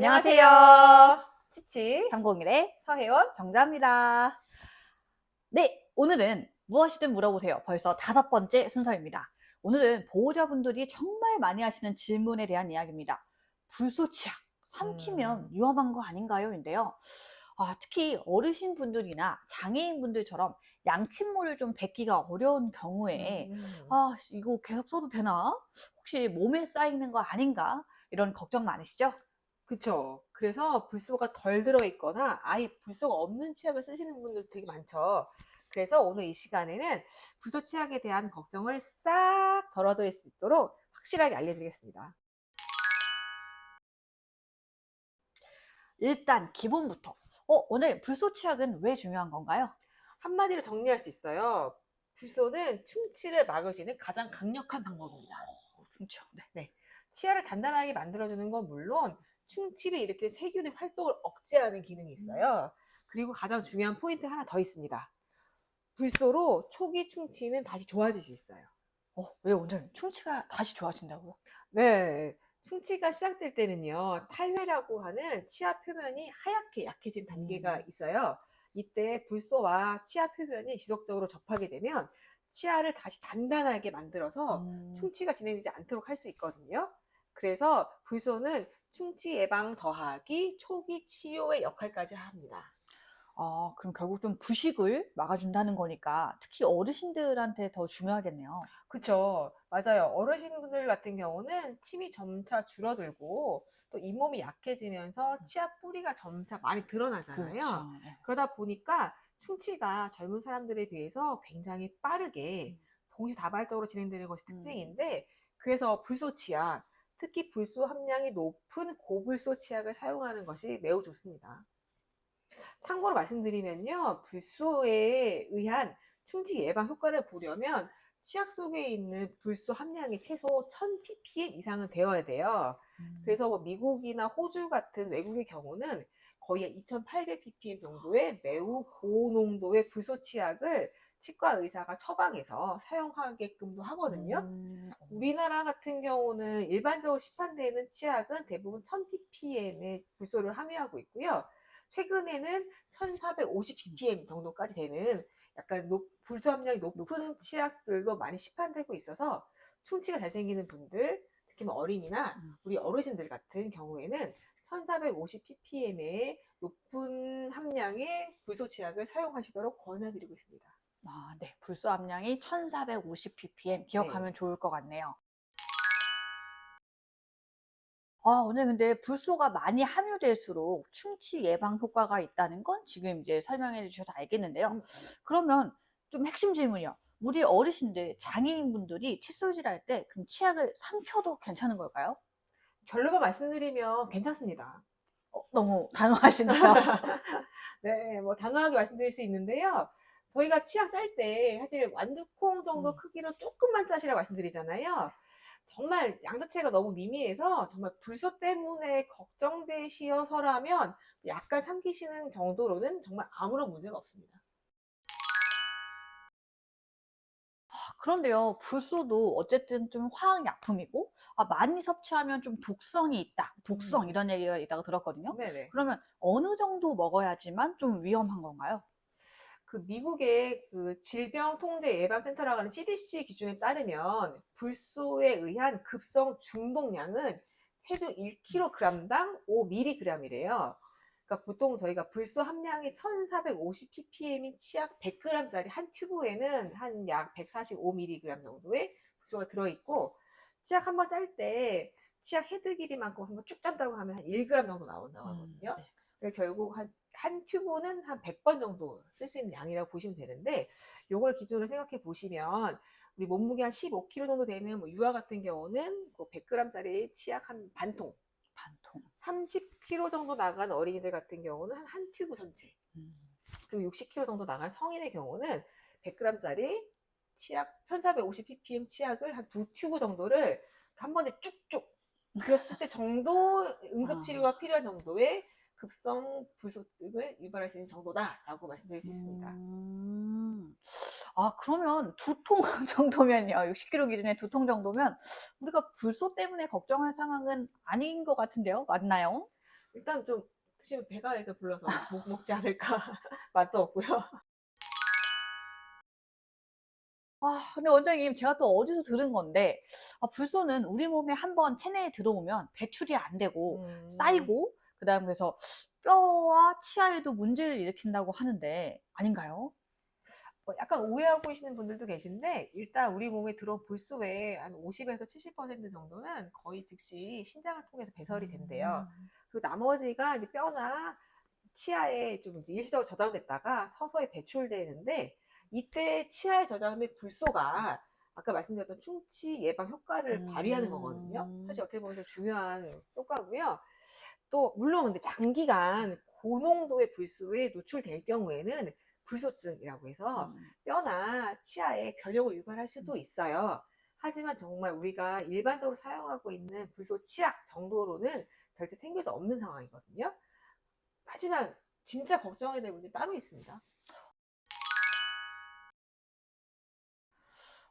안녕하세요. 치치 301의 서혜원. 정자입니다. 네, 오늘은 무엇이든 물어보세요. 벌써 5번째 순서입니다. 오늘은 보호자분들이 정말 많이 하시는 질문에 대한 이야기입니다. 불쏘치약, 삼키면 위험한 거 아닌가요? 인데요. 특히 어르신분들이나 장애인분들처럼 양침물을 좀 뱉기가 어려운 경우에 이거 계속 써도 되나? 혹시 몸에 쌓이는 거 아닌가? 이런 걱정 많으시죠? 그쵸. 그래서 불소가 덜 들어있거나 아예 불소가 없는 치약을 쓰시는 분들 되게 많죠. 그래서 오늘 이 시간에는 불소 치약에 대한 걱정을 싹 덜어드릴 수 있도록 확실하게 알려드리겠습니다. 일단 기본부터. 오늘 불쏘치약은 왜 중요한 건가요? 한마디로 정리할 수 있어요. 불소는 충치를 막을 수 있는 가장 강력한 방법입니다. 그렇죠. 네. 네. 치아를 단단하게 만들어주는 건 물론 충치를 일으킬 세균의 활동을 억제하는 기능이 있어요. 그리고 가장 중요한 포인트 하나 더 있습니다. 불소로 초기 충치는 다시 좋아질 수 있어요. 왜 오늘 충치가 다시 좋아진다고요? 네. 충치가 시작될 때는요, 탈회라고 하는 치아 표면이 하얗게 약해진 단계가 있어요. 이때 불소와 치아 표면이 지속적으로 접하게 되면 치아를 다시 단단하게 만들어서 충치가 진행되지 않도록 할 수 있거든요. 그래서 불소는 충치 예방 더하기 초기 치료의 역할까지 합니다. 그럼 결국 좀 부식을 막아준다는 거니까 특히 어르신들한테 더 중요하겠네요. 그쵸. 맞아요. 어르신분들 같은 경우는 침이 점차 줄어들고 또 잇몸이 약해지면서 치아 뿌리가 점차 많이 드러나잖아요. 그렇죠. 네. 그러다 보니까 충치가 젊은 사람들에 비해서 굉장히 빠르게 동시다발적으로 진행되는 것이 특징인데, 그래서 불소 치약, 특히 불소 함량이 높은 고불소 치약을 사용하는 것이 매우 좋습니다. 참고로 말씀드리면요, 불소에 의한 충치 예방 효과를 보려면 치약 속에 있는 불소 함량이 최소 1000ppm 이상은 되어야 돼요. 그래서 뭐 미국이나 호주 같은 외국의 경우는 거의 2800ppm 정도의 매우 고농도의 불소 치약을 치과 의사가 처방해서 사용하게끔도 하거든요. 우리나라 같은 경우는 일반적으로 시판되는 치약은 대부분 1000ppm의 불소를 함유하고 있고요. 최근에는 1450ppm 정도까지 되는 약간 불소 함량이 높은 치약들도 많이 시판되고 있어서 충치가 잘 생기는 분들, 특히 뭐 어린이나 우리 어르신들 같은 경우에는 1450ppm의 높은 함량의 불소 치약을 사용하시도록 권해드리고 있습니다. 네. 불소 함량이 1450ppm 기억하면 네. 좋을 것 같네요. 오늘 근데 불소가 많이 함유될수록 충치 예방 효과가 있다는 건 지금 이제 설명해 주셔서 알겠는데요. 그러면 좀 핵심 질문이요. 우리 어르신들, 장애인분들이 칫솔질 할 때 그럼 치약을 삼켜도 괜찮은 걸까요? 결론만 말씀드리면 괜찮습니다. 너무 단호하시네요. 네, 뭐 단호하게 말씀드릴 수 있는데요. 저희가 치약 짤 때 사실 완두콩 정도 음. 크기로 조금만 짜시라고 말씀드리잖아요. 정말 양 자체가 너무 미미해서 정말 불소 때문에 걱정되시어서라면 약간 삼키시는 정도로는 정말 아무런 문제가 없습니다. 그런데요, 불소도 어쨌든 좀 화학약품이고, 많이 섭취하면 좀 독성이 있다. 독성, 음, 이런 얘기가 있다고 들었거든요. 네네. 그러면 어느 정도 먹어야지만 좀 위험한 건가요? 그 미국의 그 질병통제예방센터라고 하는 CDC 기준에 따르면 불소에 의한 급성 중독량은 체중 1kg당 5mg이래요. 그러니까 보통 저희가 불소 함량이 1450ppm인 치약 100g짜리 한 튜브에는 한 약 145mg 정도의 불소가 들어있고, 치약 한번 짤 때 치약 헤드 길이만큼 한번 쭉 짠다고 하면 한 1g 정도 나온다고 하거든요. 네. 그래서 결국 한 튜브는 한 100번 정도 쓸 수 있는 양이라고 보시면 되는데, 요걸 기준으로 생각해 보시면 우리 몸무게 한 15kg 정도 되는 뭐 유아 같은 경우는 그 100g짜리 치약 한 반통, 반통. 30kg 정도 나간 어린이들 같은 경우는 한 튜브 전체, 음. 그리고 60kg 정도 나간 성인의 경우는 100g짜리 치약 1450ppm 치약을 한 두 튜브 정도를 한 번에 쭉쭉 그랬을 때 정도 응급치료가 필요한 정도의 급성 불소증을 유발할 수 있는 정도다라고 말씀드릴 수 있습니다. 음. 그러면 2통 정도면요. 60kg 기준에 2통 정도면 우리가 불소 때문에 걱정할 상황은 아닌 것 같은데요. 맞나요? 일단 좀 드시면 배가 일단 불러서 못 먹지 않을까. 맛도 없고요. 근데 원장님, 제가 또 어디서 들은 건데, 불소는 우리 몸에 한번 체내에 들어오면 배출이 안 되고, 쌓이고, 그 다음 그래서 뼈와 치아에도 문제를 일으킨다고 하는데, 아닌가요? 약간 오해하고 계시는 분들도 계신데 일단 우리 몸에 들어온 불소의 한 50에서 70% 정도는 거의 즉시 신장을 통해서 배설이 된대요. 그리고 나머지가 이제 뼈나 치아에 좀 이제 일시적으로 저장됐다가 서서히 배출되는데 이때 치아에 저장된 불소가 아까 말씀드렸던 충치 예방 효과를 발휘하는 거거든요. 사실 어떻게 보면 좀 중요한 효과고요. 또 물론 근데 장기간 고농도의 불소에 노출될 경우에는 불소증이라고 해서 뼈나 치아에 변형을 유발할 수도 있어요. 하지만 정말 우리가 일반적으로 사용하고 있는 불소 치약 정도로는 절대 생길 수 없는 상황이거든요. 하지만 진짜 걱정해야 될 문제 따로 있습니다.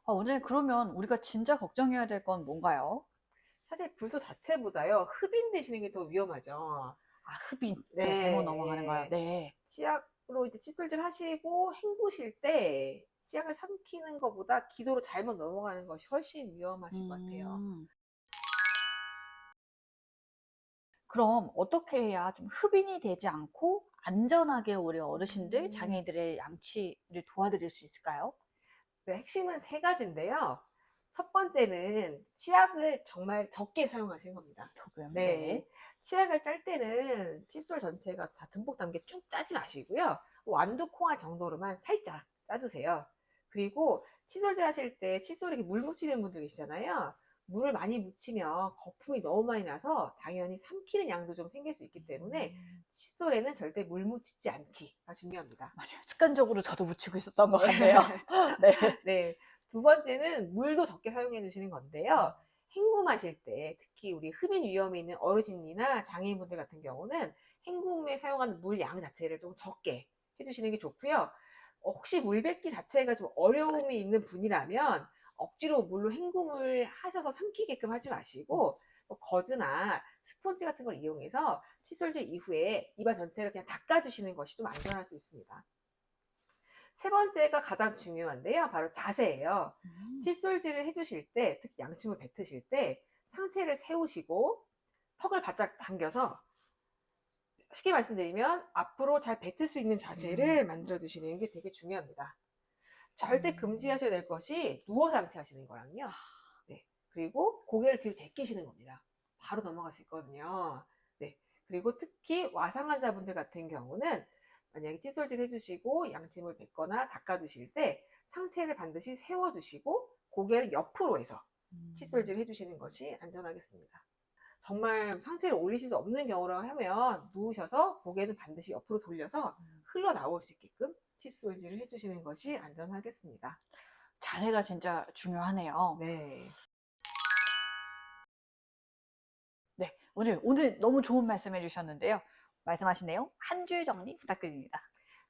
원장님, 그러면 우리가 진짜 걱정해야 될 건 뭔가요? 사실 불소 자체보다요, 흡인되시는 게 더 위험하죠. 흡인. 제가 잘못 넘어가는 거요. 네. 네. 치약으로 이제 칫솔질 하시고 헹구실 때 치약을 삼키는 것보다 기도로 잘못 넘어가는 것이 훨씬 위험하실 것 같아요. 그럼 어떻게 해야 좀 흡인이 되지 않고 안전하게 우리 어르신들, 장애인들의 양치를 도와드릴 수 있을까요? 네, 핵심은 세 가지인데요. 첫 번째는 치약을 정말 적게 사용하시는 겁니다. 조금. 네. 치약을 짤 때는 칫솔 전체가 다 듬뿍 담게 쭉 짜지 마시고요. 완두 콩알 정도로만 살짝 짜주세요. 그리고 칫솔질 하실 때 칫솔에 물 묻히는 분들 계시잖아요. 물을 많이 묻히면 거품이 너무 많이 나서 당연히 삼키는 양도 좀 생길 수 있기 때문에 칫솔에는 절대 물 묻히지 않기가 중요합니다. 맞아요. 습관적으로 저도 묻히고 있었던 것 같네요. 네. 네. 두 번째는 물도 적게 사용해 주시는 건데요. 헹굼하실 때 특히 우리 흡인 위험이 있는 어르신이나 장애인분들 같은 경우는 헹굼에 사용하는 물 양 자체를 좀 적게 해주시는 게 좋고요. 혹시 물 뱉기 자체가 좀 어려움이 있는 분이라면 억지로 물로 헹굼을 하셔서 삼키게끔 하지 마시고 뭐 거즈나 스펀지 같은 걸 이용해서 칫솔질 이후에 입안 전체를 그냥 닦아주시는 것이 좀 안전할 수 있습니다. 세 번째가 가장 중요한데요. 바로 자세예요. 칫솔질을 해주실 때, 특히 양침을 뱉으실 때 상체를 세우시고 턱을 바짝 당겨서 쉽게 말씀드리면 앞으로 잘 뱉을 수 있는 자세를 만들어 주시는 게 되게 중요합니다. 절대 금지하셔야 될 것이 누워서 양치하시는 거랑요. 네. 그리고 고개를 뒤로 제끼시는 겁니다. 바로 넘어갈 수 있거든요. 네. 그리고 특히 와상 환자분들 같은 경우는 만약에 칫솔질 해주시고 양침을 뱉거나 닦아주실 때 상체를 반드시 세워주시고 고개를 옆으로 해서 칫솔질 해주시는 것이 안전하겠습니다. 정말 상체를 올리실 수 없는 경우라고 하면 누우셔서 고개는 반드시 옆으로 돌려서 흘러나올 수 있게끔 칫솔질을 해주시는 것이 안전하겠습니다. 자세가 진짜 중요하네요. 네. 네. 오늘 너무 좋은 말씀 해주셨는데요. 말씀하신 내용 한 줄 정리 부탁드립니다.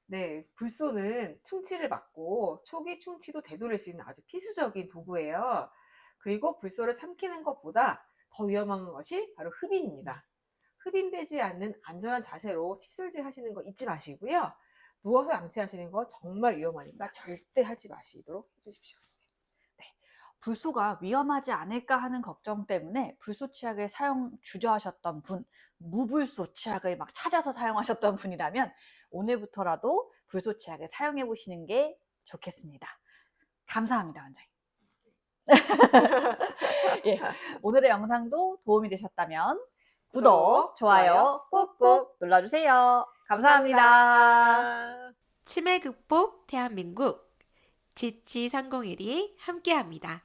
네, 불소는 충치를 막고 초기 충치도 되돌릴 수 있는 아주 필수적인 도구예요. 그리고 불소를 삼키는 것보다 더 위험한 것이 바로 흡인입니다. 흡인되지 않는 안전한 자세로 칫솔질 하시는 거 잊지 마시고요. 누워서 양치하시는 거 정말 위험하니까 절대 하지 마시도록 해주십시오. 불소가 위험하지 않을까 하는 걱정 때문에 불소 치약을 주저하셨던 분, 무불소 치약을 막 찾아서 사용하셨던 분이라면 오늘부터라도 불소 치약을 사용해 보시는 게 좋겠습니다. 감사합니다, 원장님. 예, 오늘의 영상도 도움이 되셨다면 구독, 좋아요 꾹꾹 눌러주세요. 감사합니다. 치매 극복 대한민국 지치301이 함께합니다.